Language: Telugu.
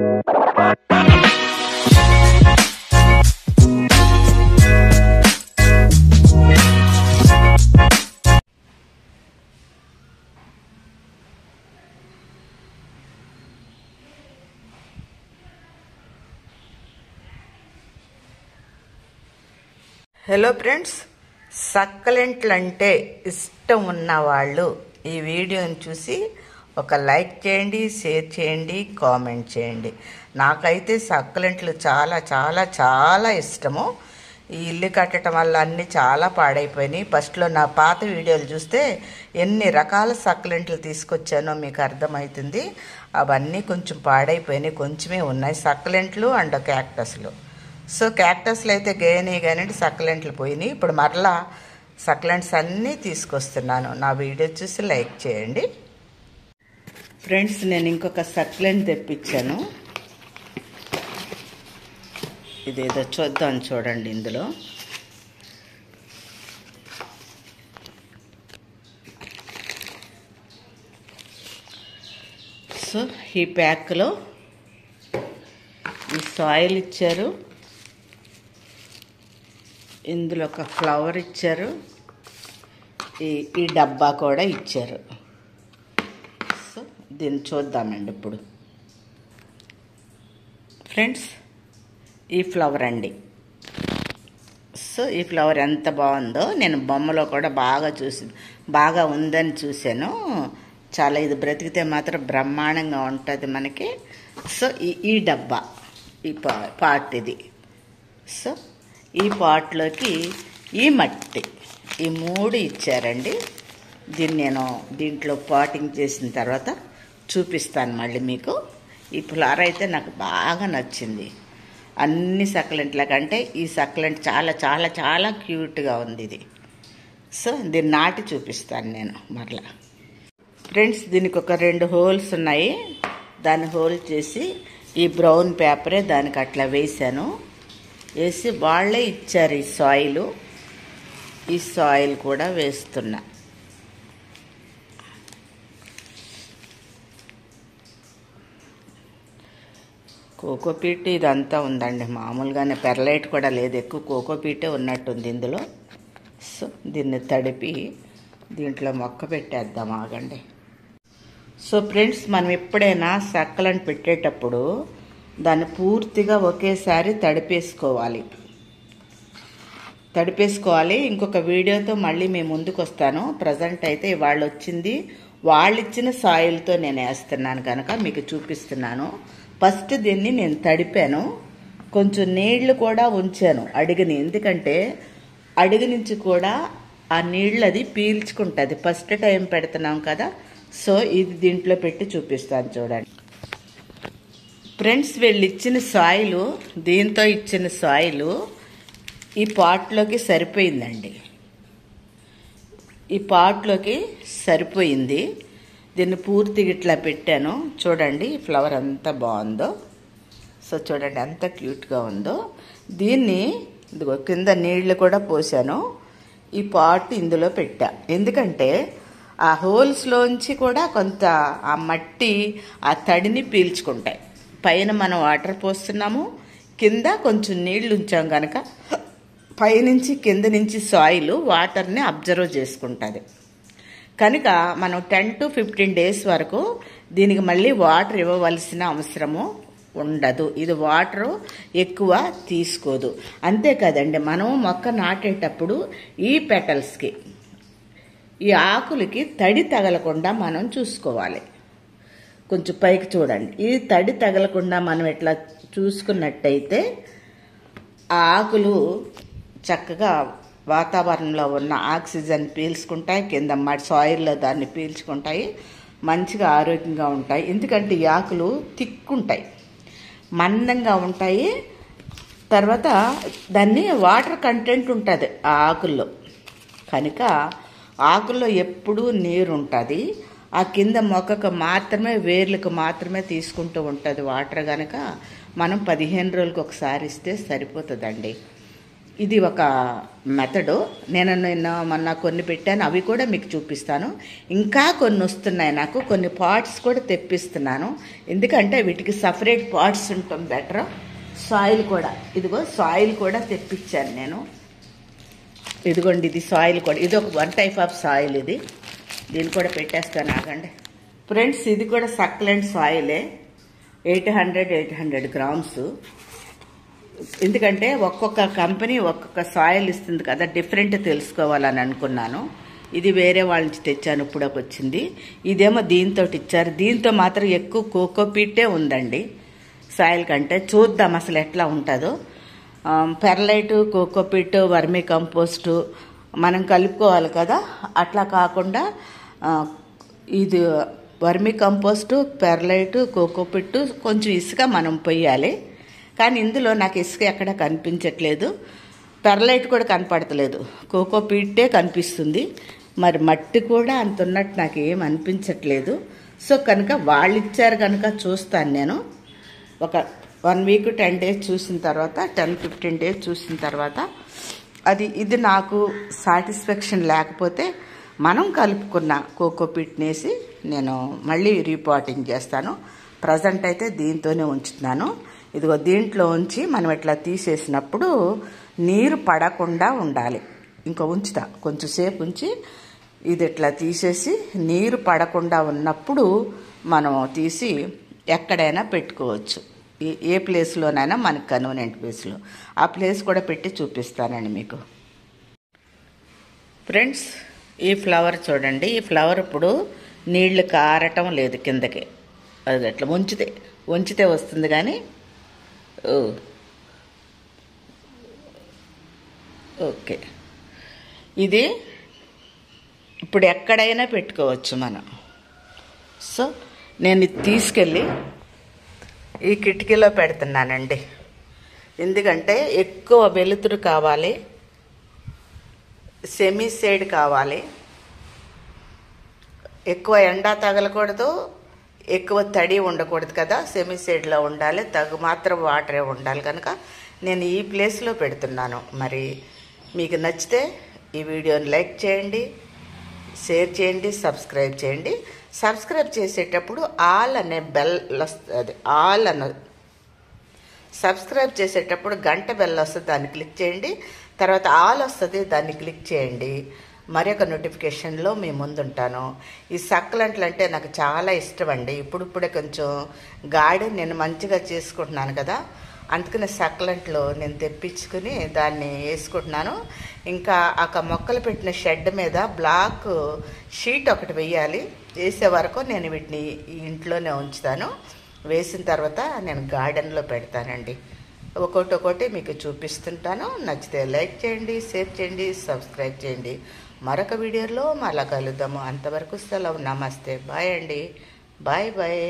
హలో ఫ్రెండ్స్, సక్కలెంట్లు అంటే ఇష్టం ఉన్నవాళ్ళు ఈ వీడియోని చూసి ఒక లైక్ చేయండి, షేర్ చేయండి, కామెంట్ చేయండి. నాకైతే సక్కలెంట్లు చాలా చాలా చాలా ఇష్టము. ఈ ఇల్లు కట్టడం వల్ల అన్నీ చాలా పాడైపోయినాయి. ఫస్ట్లో నా పాత వీడియోలు చూస్తే ఎన్ని రకాల సక్కలెంట్లు తీసుకొచ్చానో మీకు అర్థమవుతుంది. అవన్నీ కొంచెం పాడైపోయినాయి, కొంచెమే ఉన్నాయి సక్కలెంట్లు అండ్ క్యాక్టస్లు. సో క్యాక్టస్లు అయితే గేయని కానీ సక్కలెంట్లు పోయినాయి. ఇప్పుడు మరలా సక్కలెంట్స్ అన్నీ తీసుకొస్తున్నాను. నా వీడియో చూసి లైక్ చేయండి. ఫ్రెండ్స్, నేను ఇంకొక సక్కలెంట్ తెప్పించాను. ఇదేదో చూద్దాం, చూడండి. ఇందులో సో ఈ ప్యాక్లో ఈ సాయిల్ ఇచ్చారు, ఇందులో ఒక ఫ్లవర్ ఇచ్చారు, ఈ డబ్బా కూడా ఇచ్చారు. సో దీన్ని చూద్దామండి ఇప్పుడు. ఫ్రెండ్స్, ఈ ఫ్లవర్ అండి. సో ఈ ఫ్లవర్ ఎంత బాగుందో, నేను బొమ్మలో కూడా బాగా ఉందని చూశాను. చాలా ఇది బ్రతికితే మాత్రం బ్రహ్మాండంగా ఉంటుంది మనకి. సో ఈ డబ్బా, ఈ పాట్ ఇది. సో ఈ పాట్లోకి ఈ మట్టి, ఈ మూడు ఇచ్చారండి. దీన్ని నేను దీంట్లో పాటింగ్ చేసిన తర్వాత చూపిస్తాను మళ్ళీ మీకు. ఈ ఫ్లవర్ అయితే నాకు బాగా నచ్చింది. అన్ని సక్కలెంట్ల కంటే ఈ సక్కలెంట్ చాలా చాలా చాలా క్యూట్గా ఉంది ఇది. సో దీన్ని నాటి చూపిస్తాను నేను మరలా. ఫ్రెండ్స్, దీనికి ఒక 2 హోల్స్ ఉన్నాయి. దాన్ని హోల్ చేసి ఈ బ్రౌన్ పేపరే దానికి అట్లా వేసాను. వేసి వాళ్ళే ఇచ్చారు ఈ సాయిల్. ఈ సాయిల్ కూడా వేస్తున్నా. కోకోపీట్ ఇదంతా ఉందండి. మామూలుగానే పెర్లైట్ కూడా లేదు, ఎక్కువ కోకోపీటే ఉన్నట్టుంది ఇందులో. సో దీన్ని తడిపి దీంట్లో మొక్క పెట్టేద్దాం, ఆగండి. సో ఫ్రెండ్స్, మనం ఎప్పుడైనా సక్కలను పెట్టేటప్పుడు దాన్ని పూర్తిగా ఒకేసారి తడిపేసుకోవాలి. ఇంకొక వీడియోతో మళ్ళీ మేము ముందుకు వస్తాను. ప్రజెంట్ అయితే వాళ్ళు ఇచ్చిన సాయిల్తో నేను వేస్తున్నాను కనుక మీకు చూపిస్తున్నాను. ఫస్ట్ దీన్ని నేను తడిపాను, కొంచెం నీళ్లు కూడా ఉంచాను అడుగుని. ఎందుకంటే అడుగు నుంచి కూడా ఆ నీళ్ళు అది పీల్చుకుంటుంది. ఫస్ట్ టైం పెడుతున్నాం కదా. సో ఇది దీంట్లో పెట్టి చూపిస్తాను, చూడండి. ఫ్రెండ్స్, వీళ్ళు ఇచ్చిన సాయిలు, దీంతో ఇచ్చిన సాయిలు ఈ పాట్లోకి సరిపోయిందండి. ఈ పాట్లోకి సరిపోయింది. దీన్ని పూర్తిగా ఇట్లా పెట్టాను. చూడండి ఫ్లవర్ ఎంత బాగుందో. సో చూడండి ఎంత క్యూట్గా ఉందో. దీన్ని ఇదిగో కింద నీళ్లు కూడా పోసాను. ఈ పాట్ ఇందులో పెట్టా. ఎందుకంటే ఆ హోల్స్లోంచి కూడా కొంత ఆ మట్టి ఆ తడిని పీల్చుకుంటాయి. పైన మనం వాటర్ పోస్తున్నాము, కింద కొంచెం నీళ్లు ఉంచాం కనుక పైనుంచి కింద నుంచి సాయిల్ వాటర్ని అబ్జర్వ్ చేసుకుంటుంది. కనుక మనం 10 to 15 days వరకు దీనికి మళ్ళీ వాటర్ ఇవ్వవలసిన అవసరము ఉండదు. ఇది వాటరు ఎక్కువ తీసుకోదు. అంతేకాదండి, మనం మొక్క నాటేటప్పుడు ఈ పెటల్స్కి, ఈ ఆకులకి తడి తగలకుండా మనం చూసుకోవాలి. కొంచెం పైకి చూడండి. ఈ తడి తగలకుండా మనం ఇట్లా చూసుకున్నట్టయితే ఆ ఆకులు చక్కగా వాతావరణంలో ఉన్న ఆక్సిజన్ పీల్చుకుంటాయి, కింద సాయిల్లో దాన్ని పీల్చుకుంటాయి, మంచిగా ఆరోగ్యంగా ఉంటాయి. ఎందుకంటే ఈ ఆకులు తిక్కుంటాయి, మందంగా ఉంటాయి. తర్వాత దాన్ని వాటర్ కంటెంట్ ఉంటుంది ఆ ఆకుల్లో. కనుక ఆకుల్లో ఎప్పుడూ నీరు ఉంటుంది. ఆ కింద మొక్కకు మాత్రమే, వేర్లకు మాత్రమే తీసుకుంటూ ఉంటుంది వాటర్. కనుక మనం 15 రోజులకు ఒకసారి ఇస్తే సరిపోతుందండి. ఇది ఒక మెథడు. నేను మొన్న కొన్ని పెట్టాను, అవి కూడా మీకు చూపిస్తాను. ఇంకా కొన్ని వస్తున్నాయి, నాకు కొన్ని పాట్స్ కూడా తెప్పిస్తున్నాను. ఎందుకంటే వీటికి సపరేట్ పాట్స్ ఉండటం బెటర్. సాయిల్ కూడా, ఇదిగో సాయిల్ కూడా తెప్పించాను నేను. ఇదిగోండి, ఇది సాయిల్ కూడా, ఇది ఒక 1 టైప్ ఆఫ్ సాయిల్. ఇది దీన్ని కూడా పెట్టేస్తాను, ఆగండి ఫ్రెండ్స్. ఇది కూడా సక్లెంట్ సాయిలే, 800 గ్రామ్స్. ఎందుకంటే ఒక్కొక్క కంపెనీ ఒక్కొక్క సాయిల్ ఇస్తుంది కదా, డిఫరెంట్ తెలుసుకోవాలని అనుకున్నాను. ఇది వేరే వాళ్ళ నుంచి తెచ్చాను, ఇప్పుడు వచ్చింది. ఇదేమో దీంతో ఇచ్చారు. దీంతో మాత్రం ఎక్కువ కోకోపీటే ఉందండి సాయిల్ కంటే. చూద్దాం అసలు ఎట్లా ఉంటుందో. పెర్లైట్, కోకోపీట్, వర్మీ కంపోస్టు మనం కలుపుకోవాలి కదా. అట్లా కాకుండా ఇది వర్మీ కంపోస్టు, పెర్లైట్, కోకోపీట్, కొంచెం ఇసుక మనం పొయ్యాలి. కానీ ఇందులో నాకు ఇసుక ఎక్కడ కనిపించట్లేదు, పెర్లైట్ కూడా కనపడతలేదు, కోకోపీటే కనిపిస్తుంది. మరి మట్టి కూడా అంత ఉన్నట్టు నాకు ఏం అనిపించట్లేదు. సో కనుక వాళ్ళు ఇచ్చారు కనుక చూస్తాను నేను. ఒక 1 వీక్ 10 డేస్ చూసిన తర్వాత, 10-15 డేస్ చూసిన తర్వాత ఇది నాకు సాటిస్ఫాక్షన్ లేకపోతే మనం కలుపుకున్న కోకోపీట్నేసి నేను మళ్ళీ రీపాటింగ్ చేస్తాను. ప్రజెంట్ అయితే దీంతోనే ఉంచుతున్నాను. ఇదిగో దీంట్లో ఉంచి మనం ఇట్లా తీసేసినప్పుడు నీరు పడకుండా ఉండాలి. ఇంకా ఉంచుతా, కొంచెం సేపు ఉంచి ఇది ఇట్లా తీసేసి నీరు పడకుండా ఉన్నప్పుడు మనం తీసి ఎక్కడైనా పెట్టుకోవచ్చు. ఏ ప్లేస్లోనైనా మనకు కన్వీనియంట్ ప్లేస్లో. ఆ ప్లేస్ కూడా పెట్టి చూపిస్తానండి మీకు. ఫ్రెండ్స్, ఈ ఫ్లవర్ చూడండి. ఈ ఫ్లవర్ ఇప్పుడు నీళ్లు కారటం లేదు కిందకి. అది అట్లా ఉంచితే వస్తుంది. కానీ ఓకే, ఇది ఇప్పుడు ఎక్కడైనా పెట్టుకోవచ్చు మనం. సో నేను ఇది తీసుకెళ్ళి ఈ కిటికీలో పెడుతున్నానండి. ఎందుకంటే ఎక్కువ వెలుతురు కావాలి, సెమీ షేడ్ కావాలి, ఎక్కువ ఎండ తగలకూడదు, ఎక్కువ తడి ఉండకూడదు కదా. సెమీ షేడ్లో ఉండాలి, తగు మాత్రం వాటరే ఉండాలి. కనుక నేను ఈ ప్లేస్లో పెడుతున్నాను. మరి మీకు నచ్చితే ఈ వీడియోని లైక్ చేయండి, షేర్ చేయండి, సబ్స్క్రైబ్ చేయండి. సబ్స్క్రైబ్ చేసేటప్పుడు ఆల్ అనే బెల్ వస్తుంది. సబ్స్క్రైబ్ చేసేటప్పుడు గంట బెల్ వస్తుంది, దాన్ని క్లిక్ చేయండి. తర్వాత ఆల్ వస్తుంది, దాన్ని క్లిక్ చేయండి. మరొక నోటిఫికేషన్లో మీ ముందుంటాను. ఈ సక్కలంట్లు అంటే నాకు చాలా ఇష్టం అండి. ఇప్పుడిప్పుడే కొంచెం గార్డెన్ నేను మంచిగా చేసుకుంటున్నాను కదా, అందుకని సక్కలంట్లు నేను తెప్పించుకుని దాన్ని వేసుకుంటున్నాను. ఇంకా మొక్కలు పెట్టిన షెడ్ మీద బ్లాక్ షీట్ ఒకటి వేయాలి. వేసే వరకు నేను వీటిని ఇంట్లోనే ఉంచుతాను. వేసిన తర్వాత నేను గార్డెన్లో పెడతానండి. ఒక్కొక్కటి మీకు చూపిస్తుంటాను. నచ్చితే లైక్ చేయండి, షేర్ చేయండి, సబ్స్క్రైబ్ చేయండి. మరొక వీడియోలో మళ్ళా కలుద్దాము. అంతవరకు సెలవు. నమస్తే, బాయ్ అండి. Bye bye.